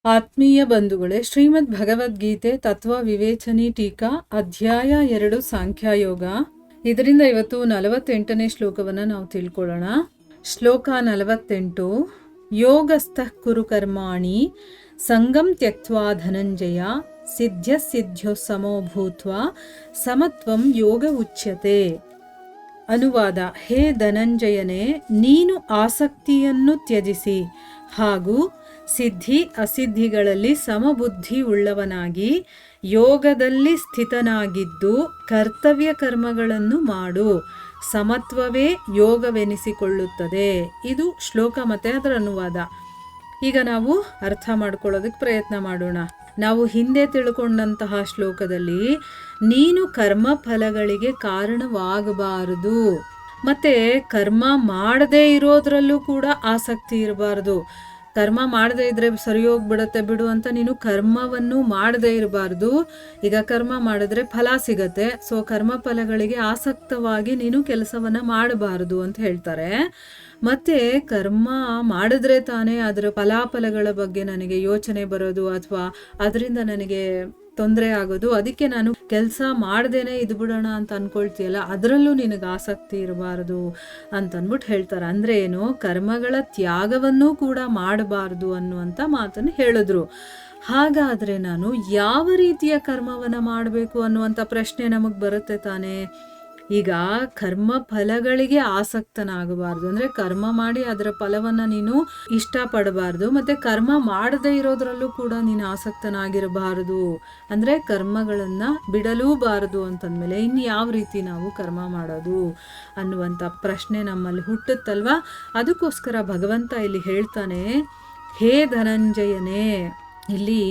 ಆತ್ಮೀಯ ಬಂಧುಗಳೇ, ಶ್ರೀಮದ್ ಭಗವದ್ಗೀತೆ ತತ್ವ ವಿವೇಚನಿ ಟೀಕಾ ಅಧ್ಯಾಯ 2 ಸಾಂಖ್ಯಯೋಗ. ಇದರಿಂದ ಇವತ್ತು 48ನೇ ಶ್ಲೋಕವನ್ನು ನಾವು ತಿಳ್ಕೊಳ್ಳೋಣ. ಶ್ಲೋಕ 48. ಯೋಗಸ್ಥಃ ಕುರು ಕರ್ಮಾಣಿ ಸಂಗಂ ತ್ಯಕ್ತ್ವಾ ಧನಂಜಯ ಸಿದ್ಧ್ಯ ಸಿದ್ಧ್ಯೋ ಸಮೋ ಭೂತ್ವಾ ಸಮತ್ವಂ ಯೋಗ ಉಚ್ಯತೆ. ಅನುವಾದ: ಹೇ ಧನಂಜಯನೇ, ನೀನು ಆಸಕ್ತಿಯನ್ನು ತ್ಯಜಿಸಿ ಹಾಗೂ ಸಿದ್ಧಿ ಅಸಿದ್ಧಿಗಳಲ್ಲಿ ಸಮಬುದ್ಧಿ ಉಳ್ಳವನಾಗಿ ಯೋಗದಲ್ಲಿ ಸ್ಥಿತನಾಗಿದ್ದು ಕರ್ತವ್ಯ ಕರ್ಮಗಳನ್ನು ಮಾಡು. ಸಮತ್ವವೇ ಯೋಗವೆನಿಸಿಕೊಳ್ಳುತ್ತದೆ. ಇದು ಶ್ಲೋಕ ಮತ್ತೆ ಅದರ ಅನುವಾದ. ಈಗ ನಾವು ಅರ್ಥ ಮಾಡ್ಕೊಳ್ಳೋದಕ್ಕೆ ಪ್ರಯತ್ನ ಮಾಡೋಣ. ನಾವು ಹಿಂದೆ ತಿಳ್ಕೊಂಡಂತಹ ಶ್ಲೋಕದಲ್ಲಿ ನೀನು ಕರ್ಮ ಫಲಗಳಿಗೆ ಕಾರಣವಾಗಬಾರದು, ಮತ್ತೆ ಕರ್ಮ ಮಾಡದೇ ಇರೋದ್ರಲ್ಲೂ ಕೂಡ ಆಸಕ್ತಿ ಇರಬಾರ್ದು. ಕರ್ಮ ಮಾಡದೇ ಇದ್ರೆ ಸರಿ ಹೋಗ್ಬಿಡತ್ತೆ ಬಿಡು ಅಂತ ನೀನು ಕರ್ಮವನ್ನು ಮಾಡದೇ ಇರಬಾರ್ದು. ಈಗ ಕರ್ಮ ಮಾಡಿದ್ರೆ ಫಲ ಸಿಗತ್ತೆ, ಸೊ ಕರ್ಮ ಫಲಗಳಿಗೆ ಆಸಕ್ತವಾಗಿ ನೀನು ಕೆಲಸವನ್ನ ಮಾಡಬಾರದು ಅಂತ ಹೇಳ್ತಾರೆ. ಮತ್ತೆ ಕರ್ಮ ಮಾಡಿದ್ರೆ ತಾನೇ ಅದರ ಫಲಾಫಲಗಳ ಬಗ್ಗೆ ನನಗೆ ಯೋಚನೆ ಬರೋದು ಅಥವಾ ಅದರಿಂದ ನನಗೆ ತೊಂದರೆ ಆಗೋದು. ಅದಕ್ಕೆ ನಾನು ಕೆಲಸ ಮಾಡ್ದೇನೆ ಇದು ಬಿಡೋಣ ಅಂತ ಅನ್ಕೊಳ್ತೀಯಲ್ಲ, ಅದರಲ್ಲೂ ನಿನಗೆ ಆಸಕ್ತಿ ಇರಬಾರದು ಅಂತ ಅಂದ್ಬಿಟ್ಟು ಹೇಳ್ತಾರೆ. ಅಂದ್ರೆ ಏನು, ಕರ್ಮಗಳ ತ್ಯಾಗವನ್ನೂ ಕೂಡ ಮಾಡಬಾರ್ದು ಅನ್ನುವಂಥ ಮಾತನ್ನು ಹೇಳಿದ್ರು. ಹಾಗಾದ್ರೆ ನಾನು ಯಾವ ರೀತಿಯ ಕರ್ಮವನ್ನ ಮಾಡಬೇಕು ಅನ್ನುವಂಥ ಪ್ರಶ್ನೆ ನಮಗೆ ಬರುತ್ತೆ ತಾನೇ. ಈಗ ಕರ್ಮ ಫಲಗಳಿಗೆ ಆಸಕ್ತನಾಗಬಾರ್ದು, ಅಂದ್ರೆ ಕರ್ಮ ಮಾಡಿ ಅದರ ಫಲವನ್ನ ನೀನು ಇಷ್ಟಪಡಬಾರ್ದು. ಮತ್ತೆ ಕರ್ಮ ಮಾಡದೇ ಇರೋದ್ರಲ್ಲೂ ಕೂಡ ನೀನು ಆಸಕ್ತನಾಗಿರಬಾರದು, ಅಂದ್ರೆ ಕರ್ಮಗಳನ್ನ ಬಿಡಲೂಬಾರದು ಅಂತಂದ್ಮೇಲೆ ಇನ್ನು ಯಾವ ರೀತಿ ನಾವು ಕರ್ಮ ಮಾಡೋದು ಅನ್ನುವಂಥ ಪ್ರಶ್ನೆ ನಮ್ಮಲ್ಲಿ ಹುಟ್ಟುತ್ತಲ್ವಾ. ಅದಕ್ಕೋಸ್ಕರ ಭಗವಂತ ಇಲ್ಲಿ ಹೇಳ್ತಾನೆ, ಹೇ ಧನಂಜಯನೇ. ಇಲ್ಲಿ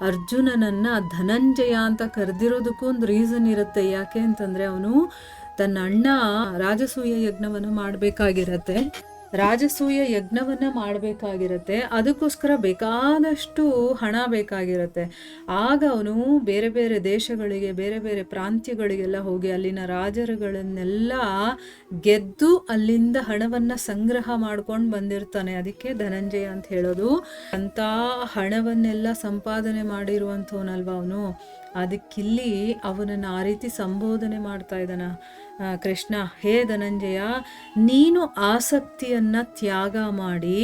ಅರ್ಜುನನನ್ನ ಧನಂಜಯ ಅಂತ ಕರೆದಿರೋದಕ್ಕೂ ಒಂದು ರೀಸನ್ ಇರುತ್ತೆ. ಯಾಕೆ ಅಂತಂದ್ರೆ ಅವನು ತನ್ನ ಅಣ್ಣ ರಾಜಸೂಯ ಯಜ್ಞವನ್ನು ಮಾಡಬೇಕಾಗಿರತ್ತೆ. ಅದಕ್ಕೋಸ್ಕರ ಬೇಕಾದಷ್ಟು ಹಣ ಬೇಕಾಗಿರುತ್ತೆ. ಆಗ ಅವನು ಬೇರೆ ಬೇರೆ ದೇಶಗಳಿಗೆ, ಬೇರೆ ಬೇರೆ ಪ್ರಾಂತ್ಯಗಳಿಗೆಲ್ಲ ಹೋಗಿ ಅಲ್ಲಿನ ರಾಜರುಗಳನ್ನೆಲ್ಲ ಗೆದ್ದು ಅಲ್ಲಿಂದ ಹಣವನ್ನ ಸಂಗ್ರಹ ಮಾಡ್ಕೊಂಡು ಬಂದಿರ್ತಾನೆ. ಅದಕ್ಕೆ ಧನಂಜಯ ಅಂತ ಹೇಳೋದು. ಅಂತ ಹಣವನ್ನೆಲ್ಲ ಸಂಪಾದನೆ ಮಾಡಿರುವಂಥವನಲ್ವ ಅವನು. ಅದಕ್ಕಿಲ್ಲಿ ಅವನನ್ನು ಆ ರೀತಿ ಸಂಬೋಧನೆ ಮಾಡ್ತಾ ಇದ್ದಾನ ಕೃಷ್ಣ. ಹೇ ಧನಂಜಯ, ನೀನು ಆಸಕ್ತಿಯನ್ನ ತ್ಯಾಗ ಮಾಡಿ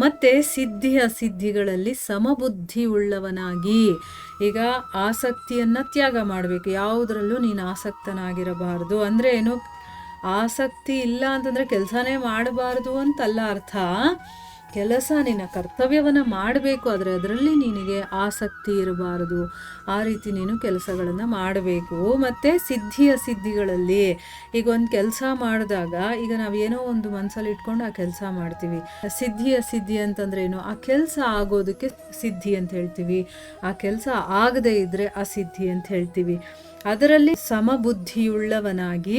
ಮತ್ತೆ ಸಿದ್ಧಿ ಅಸಿದ್ಧಿಗಳಲ್ಲಿ ಸಮಬುದ್ಧಿ ಉಳ್ಳವನಾಗಿ. ಈಗ ಆಸಕ್ತಿಯನ್ನ ತ್ಯಾಗ ಮಾಡಬೇಕು, ಯಾವುದರಲ್ಲೂ ನೀನು ಆಸಕ್ತನಾಗಿರಬಾರದು. ಅಂದ್ರೆ ಏನು, ಆಸಕ್ತಿ ಇಲ್ಲ ಅಂತಂದ್ರೆ ಕೆಲಸನೇ ಮಾಡಬಾರದು ಅಂತಲ್ಲ ಅರ್ಥ. ಕೆಲಸ ನಿನ್ನ ಕರ್ತವ್ಯವನ್ನ ಮಾಡಬೇಕು, ಆದರೆ ಅದರಲ್ಲಿ ನಿನಗೆ ಆಸಕ್ತಿ ಇರಬಾರದು. ಆ ರೀತಿ ನೀನು ಕೆಲಸಗಳನ್ನು ಮಾಡಬೇಕು. ಮತ್ತು ಸಿದ್ಧಿ ಅಸಿದ್ಧಿಗಳಲ್ಲಿ, ಈಗ ಒಂದು ಕೆಲಸ ಮಾಡಿದಾಗ ಈಗ ನಾವೇನೋ ಒಂದು ಮನಸ್ಸಲ್ಲಿ ಇಟ್ಕೊಂಡು ಆ ಕೆಲಸ ಮಾಡ್ತೀವಿ. ಸಿದ್ಧಿ ಅಸಿದ್ಧಿ ಅಂತಂದ್ರೆ ಏನು, ಆ ಕೆಲಸ ಆಗೋದಕ್ಕೆ ಸಿದ್ಧಿ ಅಂತ ಹೇಳ್ತೀವಿ, ಆ ಕೆಲಸ ಆಗದೇ ಇದ್ರೆ ಅಸಿದ್ಧಿ ಅಂತ ಹೇಳ್ತೀವಿ. ಅದರಲ್ಲಿ ಸಮಬುದ್ಧಿಯುಳ್ಳವನಾಗಿ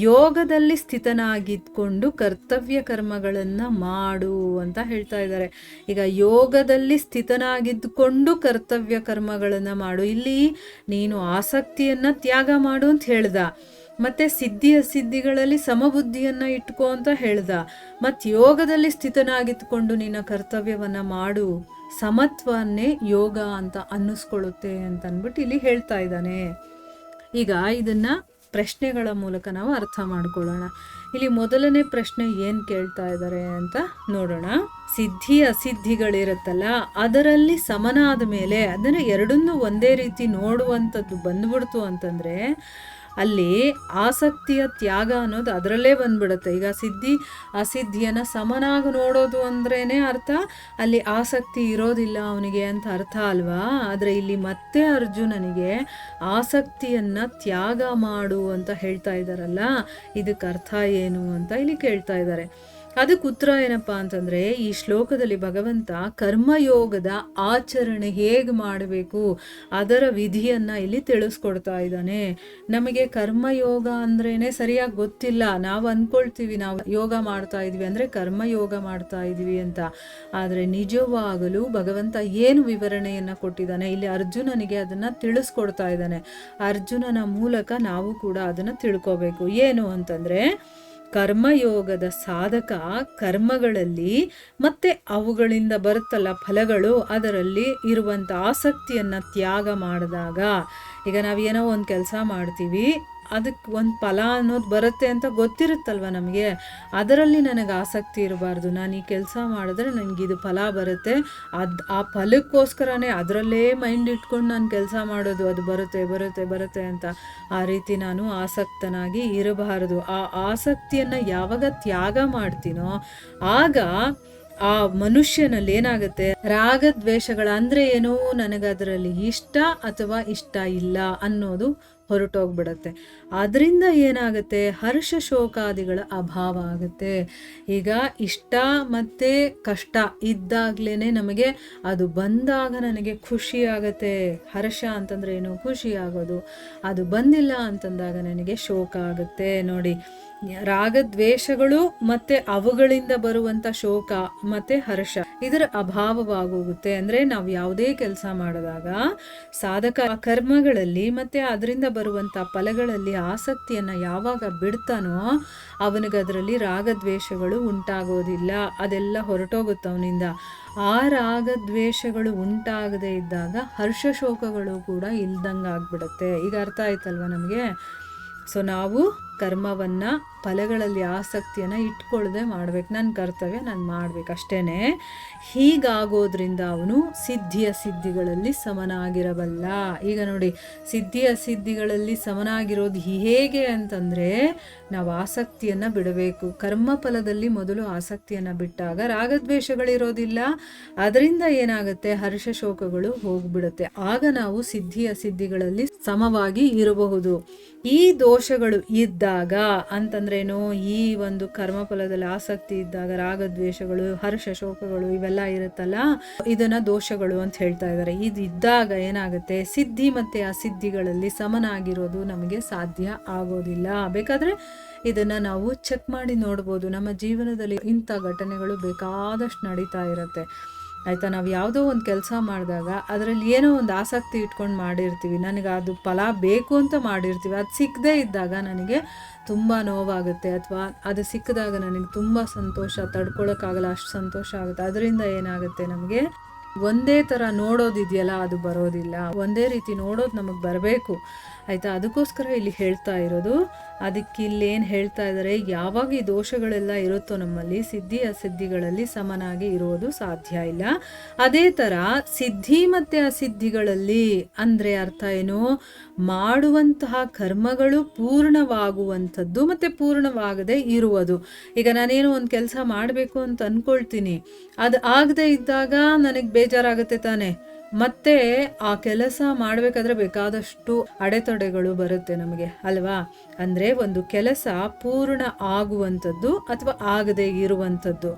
ಯೋಗದಲ್ಲಿ ಸ್ಥಿತನಾಗಿದ್ಕೊಂಡು ಕರ್ತವ್ಯ ಕರ್ಮಗಳನ್ನು ಮಾಡು ಅಂತ ಹೇಳ್ತಾ ಇದ್ದಾರೆ. ಈಗ ಯೋಗದಲ್ಲಿ ಸ್ಥಿತನಾಗಿದ್ದುಕೊಂಡು ಕರ್ತವ್ಯ ಕರ್ಮಗಳನ್ನು ಮಾಡು. ಇಲ್ಲಿ ನೀನು ಆಸಕ್ತಿಯನ್ನ ತ್ಯಾಗ ಮಾಡು ಅಂತ ಹೇಳ್ದ, ಮತ್ತೆ ಸಿದ್ಧಿ ಅಸಿದ್ಧಿಗಳಲ್ಲಿ ಸಮಬುದ್ಧಿಯನ್ನ ಇಟ್ಕೋ ಅಂತ ಹೇಳ್ದ, ಮತ್ತು ಯೋಗದಲ್ಲಿ ಸ್ಥಿತನಾಗಿದ್ದುಕೊಂಡು ನಿನ್ನ ಕರ್ತವ್ಯವನ್ನ ಮಾಡು. ಸಮತ್ವನ್ನೇ ಯೋಗ ಅಂತ ಅನ್ನಿಸ್ಕೊಳ್ಳುತ್ತೆ ಅಂತ ಅಂದ್ಬಿಟ್ಟು ಇಲ್ಲಿ ಹೇಳ್ತಾ ಇದ್ದಾನೆ. ಈಗ ಇದನ್ನ ಪ್ರಶ್ನೆಗಳ ಮೂಲಕ ನಾವು ಅರ್ಥ ಮಾಡ್ಕೊಳ್ಳೋಣ. ಇಲ್ಲಿ ಮೊದಲನೇ ಪ್ರಶ್ನೆ ಏನು ಕೇಳ್ತಾ ಇದ್ದಾರೆ ಅಂತ ನೋಡೋಣ. ಸಿದ್ಧಿ ಅಸಿದ್ಧಿಗಳಿರುತ್ತಲ್ಲ, ಅದರಲ್ಲಿ ಸಮನಾದ ಮೇಲೆ ಅದನ್ನು ಎರಡನ್ನೂ ಒಂದೇ ರೀತಿ ನೋಡುವಂಥದ್ದು ಬಂದ್ಬಿಡ್ತು ಅಂತಂದ್ರೆ ಅಲ್ಲಿ ಆಸಕ್ತಿಯ ತ್ಯಾಗ ಅನ್ನೋದು ಅದರಲ್ಲೇ ಬಂದ್ಬಿಡುತ್ತೆ. ಈಗ ಸಿದ್ಧಿ ಅಸಿದ್ಧಿಯನ್ನು ಸಮನಾಗಿ ನೋಡೋದು ಅಂದ್ರೇನೆ ಅರ್ಥ ಅಲ್ಲಿ ಆಸಕ್ತಿ ಇರೋದಿಲ್ಲ ಅವನಿಗೆ ಅಂತ ಅರ್ಥ ಅಲ್ವಾ. ಆದರೆ ಇಲ್ಲಿ ಮತ್ತೆ ಅರ್ಜುನನಿಗೆ ಆಸಕ್ತಿಯನ್ನ ತ್ಯಾಗ ಮಾಡು ಅಂತ ಹೇಳ್ತಾ ಇದ್ದಾರಲ್ಲ, ಇದಕ್ಕೆ ಅರ್ಥ ಏನು ಅಂತ ಇಲ್ಲಿ ಕೇಳ್ತಾ ಇದ್ದಾರೆ. ಅದಕ್ಕೆ ಉತ್ತರ ಏನಪ್ಪಾ ಅಂತಂದ್ರೆ, ಈ ಶ್ಲೋಕದಲ್ಲಿ ಭಗವಂತ ಕರ್ಮಯೋಗದ ಆಚರಣೆ ಹೇಗೆ ಮಾಡಬೇಕು ಅದರ ವಿಧಿಯನ್ನ ಇಲ್ಲಿ ತಿಳಿಸ್ಕೊಡ್ತಾ ಇದ್ದಾನೆ. ನಮಗೆ ಕರ್ಮಯೋಗ ಅಂದ್ರೇನೆ ಸರಿಯಾಗಿ ಗೊತ್ತಿಲ್ಲ. ನಾವು ಅನ್ಕೊಳ್ತೀವಿ ನಾವು ಯೋಗ ಮಾಡ್ತಾ ಇದ್ವಿ ಅಂದ್ರೆ ಕರ್ಮಯೋಗ ಮಾಡ್ತಾ ಇದ್ವಿ ಅಂತ. ಆದ್ರೆ ನಿಜವಾಗಲೂ ಭಗವಂತ ಏನು ವಿವರಣೆಯನ್ನ ಕೊಟ್ಟಿದ್ದಾನೆ ಇಲ್ಲಿ ಅರ್ಜುನನಿಗೆ ಅದನ್ನ ತಿಳಿಸ್ಕೊಡ್ತಾ ಇದ್ದಾನೆ. ಅರ್ಜುನನ ಮೂಲಕ ನಾವು ಕೂಡ ಅದನ್ನ ತಿಳ್ಕೋಬೇಕು. ಏನು ಅಂತಂದ್ರೆ, ಕರ್ಮಯೋಗದ ಸಾಧಕ ಕರ್ಮಗಳಲ್ಲಿ ಮತ್ತೆ ಅವುಗಳಿಂದ ಬರುತ್ತಲ್ಲ ಫಲಗಳು, ಅದರಲ್ಲಿ ಇರುವಂಥ ಆಸಕ್ತಿಯನ್ನು ತ್ಯಾಗ ಮಾಡಿದಾಗ, ಈಗ ನಾವೇನೋ ಒಂದು ಕೆಲಸ ಮಾಡ್ತೀವಿ, ಅದಕ್ಕೆ ಒಂದು ಫಲ ಅನ್ನೋದು ಬರುತ್ತೆ ಅಂತ ಗೊತ್ತಿರುತ್ತಲ್ವ ನಮಗೆ, ಅದರಲ್ಲಿ ನನಗೆ ಆಸಕ್ತಿ ಇರಬಾರ್ದು. ನಾನು ಈ ಕೆಲಸ ಮಾಡಿದ್ರೆ ನನಗಿದು ಫಲ ಬರುತ್ತೆ, ಆ ಫಲಕ್ಕೋಸ್ಕರನೇ ಅದರಲ್ಲೇ ಮೈಂಡ್ ಇಟ್ಕೊಂಡು ನಾನು ಕೆಲಸ ಮಾಡೋದು, ಅದು ಬರುತ್ತೆ ಬರುತ್ತೆ ಬರುತ್ತೆ ಅಂತ. ಆ ರೀತಿ ನಾನು ಆಸಕ್ತನಾಗಿ ಇರಬಾರದು. ಆ ಆಸಕ್ತಿಯನ್ನು ಯಾವಾಗ ತ್ಯಾಗ ಮಾಡ್ತೀನೋ ಆಗ ಆ ಮನುಷ್ಯನಲ್ಲಿ ಏನಾಗುತ್ತೆ, ರಾಗದ್ವೇಷಗಳ ಅಂದರೆ ಏನು, ನನಗದರಲ್ಲಿ ಇಷ್ಟ ಅಥವಾ ಇಷ್ಟ ಇಲ್ಲ ಅನ್ನೋದು ಹೊರಟೋಗ್ಬಿಡತ್ತೆ. ಅದರಿಂದ ಏನಾಗುತ್ತೆ, ಹರ್ಷ ಶೋಕಾದಿಗಳ ಅಭಾವ ಆಗುತ್ತೆ. ಈಗ ಇಷ್ಟ ಮತ್ತು ಕಷ್ಟ ಇದ್ದಾಗಲೇ ನಮಗೆ ಅದು ಬಂದಾಗ ನನಗೆ ಖುಷಿ ಆಗುತ್ತೆ. ಹರ್ಷ ಅಂತಂದರೆ ಏನು, ಖುಷಿ ಆಗೋದು. ಅದು ಬಂದಿಲ್ಲ ಅಂತಂದಾಗ ನನಗೆ ಶೋಕ ಆಗುತ್ತೆ. ನೋಡಿ, ರಾಗದ್ವೇಷಗಳು ಮತ್ತು ಅವುಗಳಿಂದ ಬರುವಂಥ ಶೋಕ ಮತ್ತು ಹರ್ಷ ಇದರ ಅಭಾವವಾಗೋಗುತ್ತೆ. ಅಂದರೆ ನಾವು ಯಾವುದೇ ಕೆಲಸ ಮಾಡಿದಾಗ ಸಾಧಕ ಕರ್ಮಗಳಲ್ಲಿ ಮತ್ತು ಅದರಿಂದ ಬರುವಂಥ ಫಲಗಳಲ್ಲಿ ಆಸಕ್ತಿಯನ್ನು ಯಾವಾಗ ಬಿಡ್ತಾನೋ ಅವನಿಗೆ ಅದರಲ್ಲಿ ರಾಗದ್ವೇಷಗಳು ಉಂಟಾಗೋದಿಲ್ಲ, ಅದೆಲ್ಲ ಹೊರಟೋಗುತ್ತೆ ಅವನಿಂದ. ಆ ರಾಗದ್ವೇಷಗಳು ಉಂಟಾಗದೇ ಇದ್ದಾಗ ಹರ್ಷ ಶೋಕಗಳು ಕೂಡ ಇಲ್ದಂಗೆ ಆಗ್ಬಿಡುತ್ತೆ. ಈಗ ಅರ್ಥ ಆಯ್ತಲ್ವ ನಮಗೆ? ಸೊ ನಾವು ಕರ್ಮವನ್ನು ಫಲಗಳಲ್ಲಿ ಆಸಕ್ತಿಯನ್ನು ಇಟ್ಕೊಳ್ಳದೆ ಮಾಡಬೇಕು. ನನ್ನ ಕರ್ತವ್ಯ ನಾನು ಮಾಡಬೇಕು ಅಷ್ಟೇ. ಹೀಗಾಗೋದ್ರಿಂದ ಅವನು ಸಿದ್ಧಿಗಳಲ್ಲಿ ಸಮನಾಗಿರಬಲ್ಲ. ಈಗ ನೋಡಿ, ಸಿದ್ಧಿಗಳಲ್ಲಿ ಸಮನಾಗಿರೋದು ಹೇಗೆ ಅಂತಂದರೆ, ನಾವು ಆಸಕ್ತಿಯನ್ನು ಬಿಡಬೇಕು. ಕರ್ಮಫಲದಲ್ಲಿ ಮೊದಲು ಆಸಕ್ತಿಯನ್ನು ಬಿಟ್ಟಾಗ ರಾಗದ್ವೇಷಗಳಿರೋದಿಲ್ಲ, ಅದರಿಂದ ಏನಾಗುತ್ತೆ, ಹರ್ಷ ಶೋಕಗಳು ಹೋಗ್ಬಿಡುತ್ತೆ. ಆಗ ನಾವು ಸಿದ್ಧಿಗಳಲ್ಲಿ ಸಮವಾಗಿ ಇರಬಹುದು. ಈ ದೋಷಗಳು ಇದ್ದಾಗ ಅಂತಂದ್ರೇನು, ಈ ಒಂದು ಕರ್ಮಫಲದಲ್ಲಿ ಆಸಕ್ತಿ ಇದ್ದಾಗ ರಾಗದ್ವೇಷಗಳು, ಹರ್ಷ ಶೋಕಗಳು ಇವೆಲ್ಲ ಇರುತ್ತಲ್ಲ, ಇದನ್ನ ದೋಷಗಳು ಅಂತ ಹೇಳ್ತಾ ಇದ್ದಾರೆ. ಇದು ಇದ್ದಾಗ ಏನಾಗುತ್ತೆ, ಸಿದ್ಧಿ ಮತ್ತೆ ಅಸಿದ್ಧಿಗಳಲ್ಲಿ ಸಮನಾಗಿರೋದು ನಮಗೆ ಸಾಧ್ಯ ಆಗೋದಿಲ್ಲ. ಬೇಕಾದ್ರೆ ಇದನ್ನ ನಾವು ಚೆಕ್ ಮಾಡಿ ನೋಡ್ಬೋದು. ನಮ್ಮ ಜೀವನದಲ್ಲಿ ಇಂಥ ಘಟನೆಗಳು ಬೇಕಾದಷ್ಟು ನಡೀತಾ ಇರುತ್ತೆ, ಆಯಿತಾ? ನಾವು ಯಾವುದೋ ಒಂದು ಕೆಲಸ ಮಾಡಿದಾಗ ಅದರಲ್ಲಿ ಏನೋ ಒಂದು ಆಸಕ್ತಿ ಇಟ್ಕೊಂಡು ಮಾಡಿರ್ತೀವಿ, ನನಗೆ ಅದು ಫಲ ಬೇಕು ಅಂತ ಮಾಡಿರ್ತೀವಿ, ಅದು ಸಿಕ್ಕದೇ ಇದ್ದಾಗ ನನಗೆ ತುಂಬ ನೋವಾಗುತ್ತೆ. ಅಥವಾ ಅದು ಸಿಕ್ಕಿದಾಗ ನನಗೆ ತುಂಬ ಸಂತೋಷ, ತಡ್ಕೊಳಕ್ಕಾಗಲ್ಲ ಅಷ್ಟು ಸಂತೋಷ ಆಗುತ್ತೆ. ಅದರಿಂದ ಏನಾಗುತ್ತೆ, ನಮಗೆ ಒಂದೇ ಥರ ನೋಡೋದಿದೆಯಲ್ಲ ಅದು ಬರೋದಿಲ್ಲ, ಒಂದೇ ರೀತಿ ನೋಡೋದು ನಮಗೆ ಬರಬೇಕು, ಆಯಿತಾ? ಅದಕ್ಕೋಸ್ಕರ ಇಲ್ಲಿ ಹೇಳ್ತಾ ಇರೋದು. ಅದಕ್ಕೆ ಇಲ್ಲೇನು ಹೇಳ್ತಾ ಇದ್ದಾರೆ, ಯಾವಾಗ ಈ ದೋಷಗಳೆಲ್ಲ ಇರುತ್ತೋ ನಮ್ಮಲ್ಲಿ, ಸಿದ್ಧಿ ಅಸಿದ್ಧಿಗಳಲ್ಲಿ ಸಮನಾಗಿ ಇರೋದು ಸಾಧ್ಯ ಇಲ್ಲ. ಅದೇ ಥರ ಸಿದ್ಧಿ ಮತ್ತು ಅಸಿದ್ಧಿಗಳಲ್ಲಿ ಅಂದರೆ ಅರ್ಥ ಏನು, ಮಾಡುವಂತಹ ಕರ್ಮಗಳು ಪೂರ್ಣವಾಗುವಂಥದ್ದು ಮತ್ತು ಪೂರ್ಣವಾಗದೆ ಇರುವುದು. ಈಗ ನಾನೇನೋ ಒಂದು ಕೆಲಸ ಮಾಡಬೇಕು ಅಂತ ಅಂದ್ಕೊಳ್ತೀನಿ, ಅದು ಆಗದೆ ಇದ್ದಾಗ ನನಗೆ ಬೇಜಾರಾಗುತ್ತೆ ತಾನೆ. ಮತ್ತೆ ಆ ಕೆಲಸ ಮಾಡಬೇಕಾದ್ರೆ ಬೇಕಾದಷ್ಟು ಅಡೆತಡೆಗಳು ಬರುತ್ತೆ ನಮಗೆ, ಅಲ್ವಾ? ಅಂದರೆ ಒಂದು ಕೆಲಸ ಪೂರ್ಣ ಆಗುವಂಥದ್ದು ಅಥವಾ ಆಗದೆ ಇರುವಂಥದ್ದು,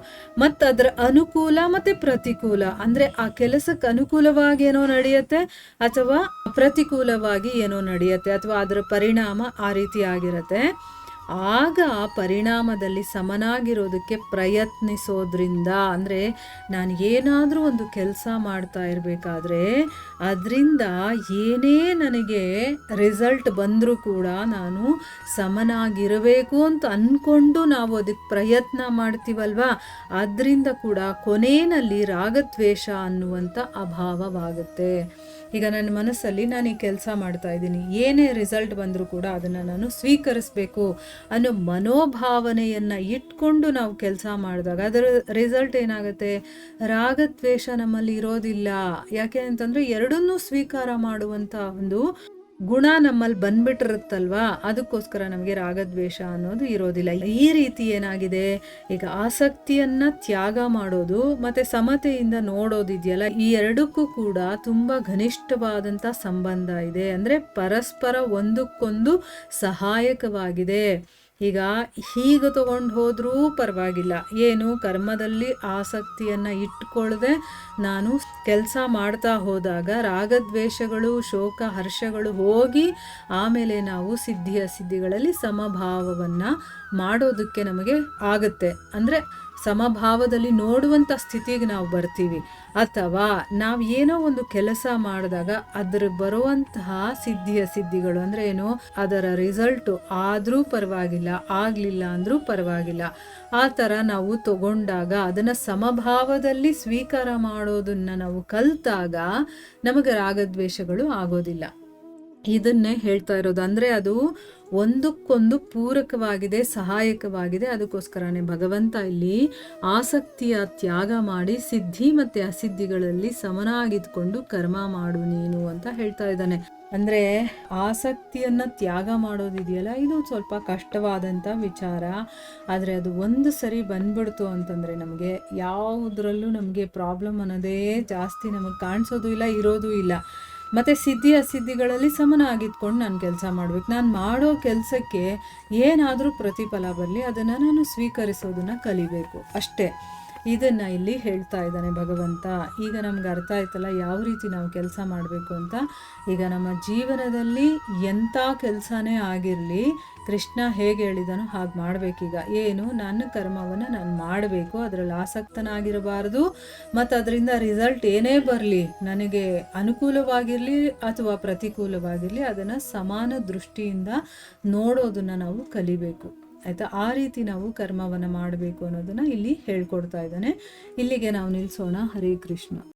ಮತ್ತು ಅದರ ಅನುಕೂಲ ಮತ್ತು ಪ್ರತಿಕೂಲ. ಅಂದರೆ ಆ ಕೆಲಸಕ್ಕೆ ಅನುಕೂಲವಾಗಿ ಏನೋ ನಡೆಯುತ್ತೆ ಅಥವಾ ಪ್ರತಿಕೂಲವಾಗಿ ಏನೋ ನಡೆಯುತ್ತೆ, ಅಥವಾ ಅದರ ಪರಿಣಾಮ ಆ ರೀತಿ ಆಗಿರುತ್ತೆ. ಆಗ ಪರಿಣಾಮದಲ್ಲಿ ಸಮನಾಗಿರೋದಕ್ಕೆ ಪ್ರಯತ್ನಿಸೋದ್ರಿಂದ, ಅಂದರೆ ನಾನು ಏನಾದರೂ ಒಂದು ಕೆಲಸ ಮಾಡ್ತಾ ಇರಬೇಕಾದ್ರೆ ಅದರಿಂದ ಏನೇ ನನಗೆ ರಿಸಲ್ಟ್ ಬಂದರೂ ಕೂಡ ನಾನು ಸಮನಾಗಿರಬೇಕು ಅಂತ ಅಂದ್ಕೊಂಡು ನಾವು ಅದಕ್ಕೆ ಪ್ರಯತ್ನ ಮಾಡ್ತೀವಲ್ವಾ, ಅದರಿಂದ ಕೂಡ ಕೊನೆಯಲ್ಲಿ ರಾಗದ್ವೇಷ ಅನ್ನುವಂಥ ಅಭಾವವಾಗುತ್ತೆ. ಈಗ ನನ್ನ ಮನಸ್ಸಲ್ಲಿ ನಾನು ಈ ಕೆಲಸ ಮಾಡ್ತಾ ಇದ್ದೀನಿ, ಏನೇ ರಿಸಲ್ಟ್ ಬಂದರೂ ಕೂಡ ಅದನ್ನು ನಾನು ಸ್ವೀಕರಿಸಬೇಕು ಅನ್ನೋ ಮನೋಭಾವನೆಯನ್ನು ಇಟ್ಕೊಂಡು ನಾವು ಕೆಲಸ ಮಾಡಿದಾಗ ಅದರ ರಿಸಲ್ಟ್ ಏನಾಗುತ್ತೆ, ರಾಗದ್ವೇಷ ನಮ್ಮಲ್ಲಿ ಇರೋದಿಲ್ಲ. ಯಾಕೆ ಅಂತಂದರೆ ಎರಡನ್ನೂ ಸ್ವೀಕಾರ ಮಾಡುವಂಥ ಒಂದು ಗುಣ ನಮ್ಮಲ್ಲಿ ಬಂದ್ಬಿಟ್ಟಿರುತ್ತಲ್ವಾ, ಅದಕ್ಕೋಸ್ಕರ ನಮಗೆ ರಾಗದ್ವೇಷ ಅನ್ನೋದು ಇರೋದಿಲ್ಲ. ಈ ರೀತಿ ಏನಾಗಿದೆ, ಈಗ ಆಸಕ್ತಿಯನ್ನು ತ್ಯಾಗ ಮಾಡೋದು ಮತ್ತು ಸಮತೆಯಿಂದ ನೋಡೋದಿದೆಯಲ್ಲ, ಈ ಎರಡಕ್ಕೂ ಕೂಡ ತುಂಬ ಘನಿಷ್ಠವಾದಂಥ ಸಂಬಂಧ ಇದೆ. ಅಂದರೆ ಪರಸ್ಪರ ಒಂದಕ್ಕೊಂದು ಸಹಾಯಕವಾಗಿದೆ. ಈಗ ಹೀಗೆ ತಗೊಂಡು ಹೋದರೂ ಪರವಾಗಿಲ್ಲ, ಏನು ಕರ್ಮದಲ್ಲಿ ಆಸಕ್ತಿಯನ್ನು ಇಟ್ಕೊಳ್ಳದೆ ನಾನು ಕೆಲಸ ಮಾಡ್ತಾ ಹೋದಾಗ ರಾಗದ್ವೇಷಗಳು, ಶೋಕ, ಹರ್ಷಗಳು ಹೋಗಿ ಆಮೇಲೆ ನಾವು ಸಿದ್ಧಿ ಅಸಿದ್ಧಿಗಳಲ್ಲಿ ಸಮಭಾವವನ್ನು ಮಾಡೋದಕ್ಕೆ ನಮಗೆ ಆಗುತ್ತೆ. ಅಂದರೆ ಸಮಭಾವದಲ್ಲಿ ನೋಡುವಂಥ ಸ್ಥಿತಿಗೆ ನಾವು ಬರ್ತೀವಿ. ಅಥವಾ ನಾವು ಏನೋ ಒಂದು ಕೆಲಸ ಮಾಡಿದಾಗ ಅದರ ಬರುವಂತಹ ಸಿದ್ಧಿಗಳು ಅಂದರೆ ಏನು, ಅದರ ರಿಸಲ್ಟು ಆದರೂ ಪರವಾಗಿಲ್ಲ, ಆಗಲಿಲ್ಲ ಅಂದರೂ ಪರವಾಗಿಲ್ಲ, ಆ ಥರ ನಾವು ತಗೊಂಡಾಗ ಅದನ್ನು ಸಮಭಾವದಲ್ಲಿ ಸ್ವೀಕಾರ ಮಾಡೋದನ್ನು ನಾವು ಕಲಿತಾಗ ನಮಗೆ ರಾಗದ್ವೇಷಗಳು ಆಗೋದಿಲ್ಲ. ಇದನ್ನೇ ಹೇಳ್ತಾ ಇರೋದು. ಅಂದರೆ ಅದು ಒಂದಕ್ಕೊಂದು ಪೂರಕವಾಗಿದೆ, ಸಹಾಯಕವಾಗಿದೆ. ಅದಕ್ಕೋಸ್ಕರನೇ ಭಗವಂತ ಇಲ್ಲಿ ಆಸಕ್ತಿಯ ತ್ಯಾಗ ಮಾಡಿ ಸಿದ್ಧಿ ಮತ್ತು ಅಸಿದ್ಧಿಗಳಲ್ಲಿ ಸಮನಾಗಿದ್ಕೊಂಡು ಕರ್ಮ ಮಾಡು ನೀನು ಅಂತ ಹೇಳ್ತಾ ಇದ್ದಾನೆ. ಅಂದರೆ ಆಸಕ್ತಿಯನ್ನು ತ್ಯಾಗ ಮಾಡೋದಿದೆಯಲ್ಲ, ಇದು ಸ್ವಲ್ಪ ಕಷ್ಟವಾದಂಥ ವಿಚಾರ. ಆದರೆ ಅದು ಒಂದು ಸರಿ ಬಂದ್ಬಿಡ್ತು ಅಂತಂದರೆ ನಮಗೆ ಯಾವುದರಲ್ಲೂ ನಮಗೆ ಪ್ರಾಬ್ಲಮ್ ಅನ್ನೋದೇ ಜಾಸ್ತಿ ನಮಗೆ ಕಾಣಿಸೋದು ಇಲ್ಲ, ಇರೋದು ಇಲ್ಲ. ಮತ್ತು ಸಿದ್ಧಿ ಅಸಿದ್ಧಿಗಳಲ್ಲಿ ಸಮನಾಗಿದ್ಕೊಂಡು ನಾನು ಕೆಲಸ ಮಾಡಬೇಕು. ನಾನು ಮಾಡೋ ಕೆಲಸಕ್ಕೆ ಏನಾದರೂ ಪ್ರತಿಫಲ ಬರಲಿ, ಅದನ್ನು ನಾನು ಸ್ವೀಕರಿಸೋದನ್ನು ಕಲಿಬೇಕು ಅಷ್ಟೇ. ಇದನ್ನು ಇಲ್ಲಿ ಹೇಳ್ತಾ ಇದ್ದಾನೆ ಭಗವಂತ. ಈಗ ನಮ್ಗೆ ಅರ್ಥ ಆಯ್ತಲ್ಲ ಯಾವ ರೀತಿ ನಾವು ಕೆಲಸ ಮಾಡಬೇಕು ಅಂತ. ಈಗ ನಮ್ಮ ಜೀವನದಲ್ಲಿ ಎಂಥ ಕೆಲಸನೇ ಆಗಿರಲಿ, ಕೃಷ್ಣ ಹೇಗೆ ಹೇಳಿದನೋ ಹಾಗೆ ಮಾಡಬೇಕೀಗ. ಏನು, ನನ್ನ ಕರ್ಮವನ್ನು ನಾನು ಮಾಡಬೇಕು, ಅದರಲ್ಲಿ ಆಸಕ್ತನಾಗಿರಬಾರ್ದು. ಮತ್ತು ಅದರಿಂದ ರಿಸಲ್ಟ್ ಏನೇ ಬರಲಿ, ನನಗೆ ಅನುಕೂಲವಾಗಿರಲಿ ಅಥವಾ ಪ್ರತಿಕೂಲವಾಗಿರಲಿ, ಅದನ್ನು ಸಮಾನ ದೃಷ್ಟಿಯಿಂದ ನೋಡೋದನ್ನು ನಾವು ಕಲಿಬೇಕು. ಆಯಿತಾ? ಆ ರೀತಿ ನಾವು ಕರ್ಮವನ್ನು ಮಾಡಬೇಕು ಅನ್ನೋದನ್ನು ಇಲ್ಲಿ ಹೇಳ್ಕೊಡ್ತಾ ಇದ್ದಾನೆ. ಇಲ್ಲಿಗೆ ನಾವು ನಿಲ್ಲಿಸೋಣ. ಹರೇ ಕೃಷ್ಣ.